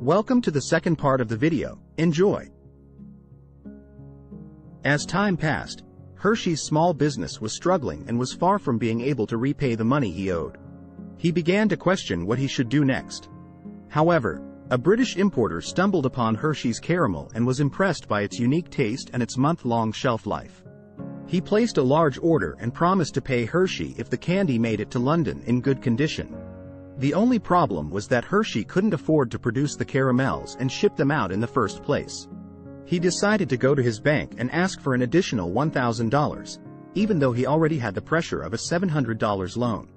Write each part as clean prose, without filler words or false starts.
Welcome to the second part of the video. Enjoy! As time passed, Hershey's small business was struggling and was far from being able to repay the money he owed. He began to question what he should do next. However, a British importer stumbled upon Hershey's caramel and was impressed by its unique taste and its month-long shelf life. He placed a large order and promised to pay Hershey if the candy made it to London in good condition. The only problem was that Hershey couldn't afford to produce the caramels and ship them out in the first place. He decided to go to his bank and ask for an additional $1,000, even though he already had the pressure of a $700 loan.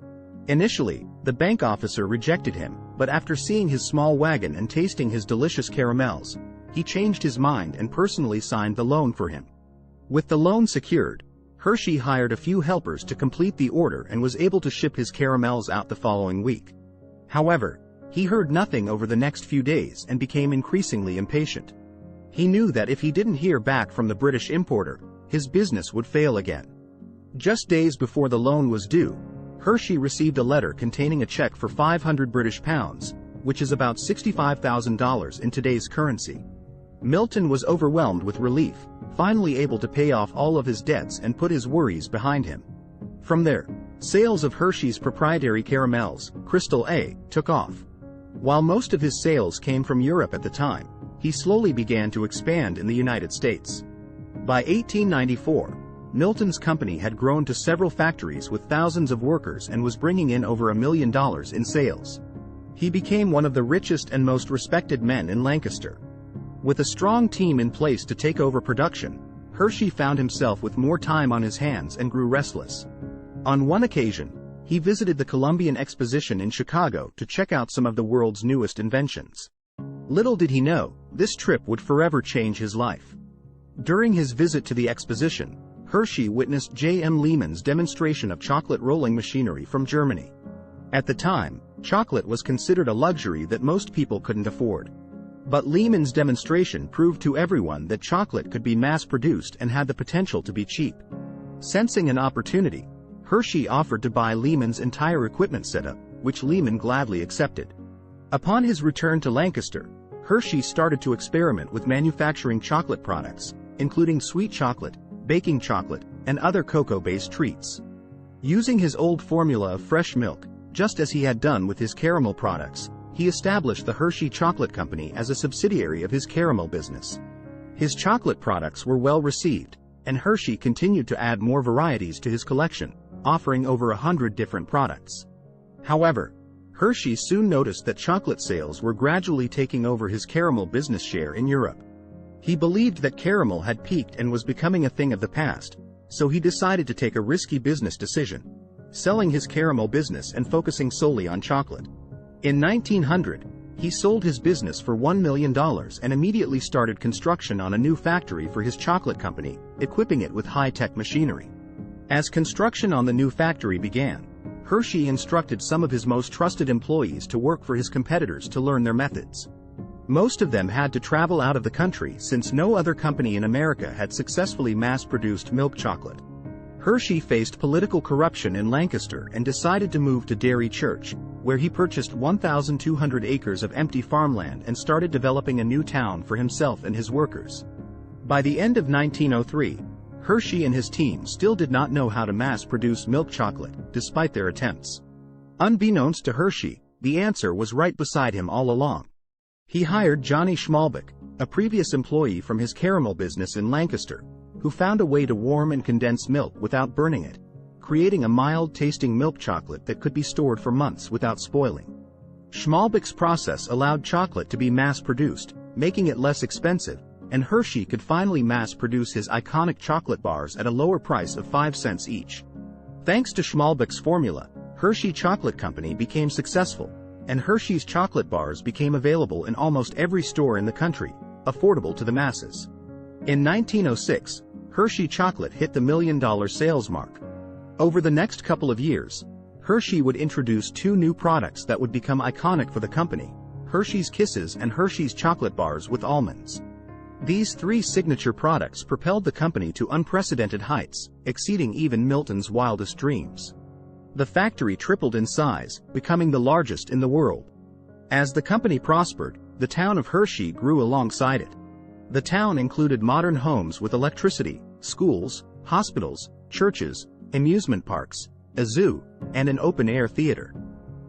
Initially, the bank officer rejected him, but after seeing his small wagon and tasting his delicious caramels, he changed his mind and personally signed the loan for him. With the loan secured, Hershey hired a few helpers to complete the order and was able to ship his caramels out the following week. However, he heard nothing over the next few days and became increasingly impatient. He knew that if he didn't hear back from the British importer, his business would fail again. Just days before the loan was due, Hershey received a letter containing a check for £500, which is about $65,000 in today's currency. Milton was overwhelmed with relief, finally able to pay off all of his debts and put his worries behind him. From there, sales of Hershey's proprietary caramels, Crystal A, took off. While most of his sales came from Europe at the time, he slowly began to expand in the United States. By 1894, Milton's company had grown to several factories with thousands of workers and was bringing in over $1 million in sales. He became one of the richest and most respected men in Lancaster. With a strong team in place to take over production, Hershey found himself with more time on his hands and grew restless. On one occasion, he visited the Columbian Exposition in Chicago to check out some of the world's newest inventions. Little did he know, this trip would forever change his life. During his visit to the exposition, Hershey witnessed J.M. Lehman's demonstration of chocolate rolling machinery from Germany. At the time, chocolate was considered a luxury that most people couldn't afford. But Lehman's demonstration proved to everyone that chocolate could be mass-produced and had the potential to be cheap. Sensing an opportunity, Hershey offered to buy Lehman's entire equipment setup, which Lehman gladly accepted. Upon his return to Lancaster, Hershey started to experiment with manufacturing chocolate products, including sweet chocolate, baking chocolate, and other cocoa-based treats. Using his old formula of fresh milk, just as he had done with his caramel products, he established the Hershey Chocolate Company as a subsidiary of his caramel business. His chocolate products were well received, and Hershey continued to add more varieties to his collection, offering over 100 different products. However, Hershey soon noticed that chocolate sales were gradually taking over his caramel business share in Europe. He believed that caramel had peaked and was becoming a thing of the past, so he decided to take a risky business decision, selling his caramel business and focusing solely on chocolate. In 1900, he sold his business for $1 million and immediately started construction on a new factory for his chocolate company, equipping it with high-tech machinery. As construction on the new factory began, Hershey instructed some of his most trusted employees to work for his competitors to learn their methods. Most of them had to travel out of the country since no other company in America had successfully mass-produced milk chocolate. Hershey faced political corruption in Lancaster and decided to move to Dairy Church, where he purchased 1,200 acres of empty farmland and started developing a new town for himself and his workers. By the end of 1903, Hershey and his team still did not know how to mass-produce milk chocolate, despite their attempts. Unbeknownst to Hershey, the answer was right beside him all along. He hired Johnny Schmalbeck, a previous employee from his caramel business in Lancaster, who found a way to warm and condense milk without burning it, creating a mild-tasting milk chocolate that could be stored for months without spoiling. Schmalbeck's process allowed chocolate to be mass-produced, making it less expensive, and Hershey could finally mass-produce his iconic chocolate bars at a lower price of 5 cents each. Thanks to Schmalbeck's formula, Hershey Chocolate Company became successful, and Hershey's chocolate bars became available in almost every store in the country, affordable to the masses. In 1906, Hershey Chocolate hit the $1 million sales mark. Over the next couple of years, Hershey would introduce 2 new products that would become iconic for the company: Hershey's Kisses and Hershey's Chocolate Bars with Almonds. These 3 signature products propelled the company to unprecedented heights, exceeding even Milton's wildest dreams. The factory tripled in size, becoming the largest in the world. As the company prospered, the town of Hershey grew alongside it. The town included modern homes with electricity, schools, hospitals, churches, amusement parks, a zoo, and an open-air theater.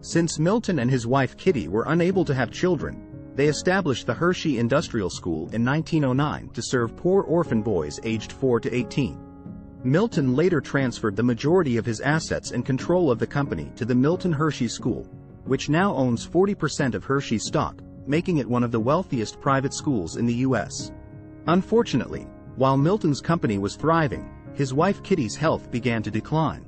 Since Milton and his wife Kitty were unable to have children, they established the Hershey Industrial School in 1909 to serve poor orphan boys aged 4 to 18. Milton later transferred the majority of his assets and control of the company to the Milton Hershey School, which now owns 40% of Hershey's stock, making it one of the wealthiest private schools in the U.S. Unfortunately, while Milton's company was thriving, his wife Kitty's health began to decline.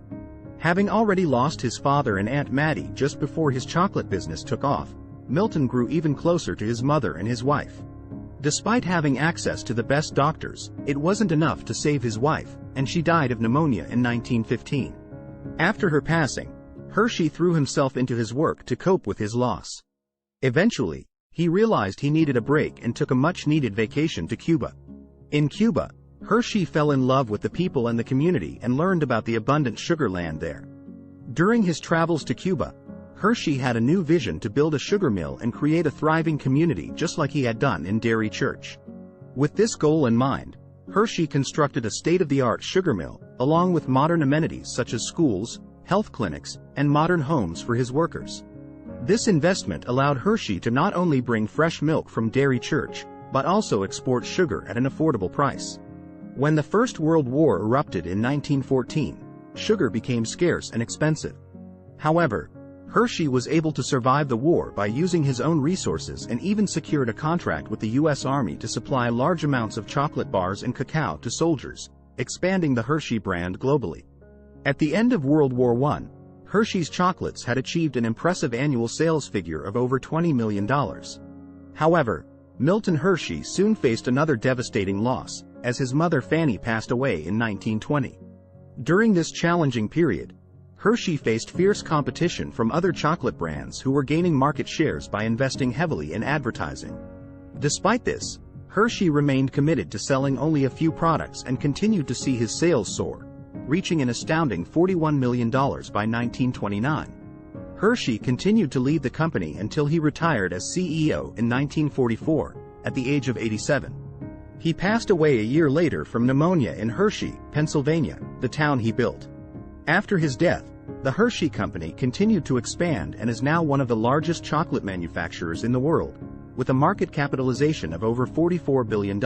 Having already lost his father and Aunt Mattie just before his chocolate business took off, Milton grew even closer to his mother and his wife. Despite having access to the best doctors, it wasn't enough to save his wife, and she died of pneumonia in 1915. After her passing, Hershey threw himself into his work to cope with his loss. Eventually, he realized he needed a break and took a much-needed vacation to Cuba. In Cuba, Hershey fell in love with the people and the community and learned about the abundant sugar land there. During his travels to Cuba, Hershey had a new vision to build a sugar mill and create a thriving community just like he had done in Dairy Church. With this goal in mind, Hershey constructed a state-of-the-art sugar mill, along with modern amenities such as schools, health clinics, and modern homes for his workers. This investment allowed Hershey to not only bring fresh milk from Dairy Church, but also export sugar at an affordable price. When the First World War erupted in 1914, sugar became scarce and expensive. However, Hershey was able to survive the war by using his own resources and even secured a contract with the U.S. Army to supply large amounts of chocolate bars and cacao to soldiers, expanding the Hershey brand globally. At the end of World War I, Hershey's chocolates had achieved an impressive annual sales figure of over $20 million. However, Milton Hershey soon faced another devastating loss, as his mother Fanny passed away in 1920. During this challenging period, Hershey faced fierce competition from other chocolate brands who were gaining market shares by investing heavily in advertising. Despite this, Hershey remained committed to selling only a few products and continued to see his sales soar, reaching an astounding $41 million by 1929. Hershey continued to lead the company until he retired as CEO in 1944, at the age of 87. He passed away a year later from pneumonia in Hershey, Pennsylvania, the town he built. After his death, the Hershey Company continued to expand and is now one of the largest chocolate manufacturers in the world, with a market capitalization of over $44 billion.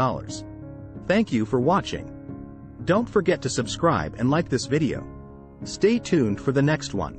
Thank you for watching. Don't forget to subscribe and like this video. Stay tuned for the next one.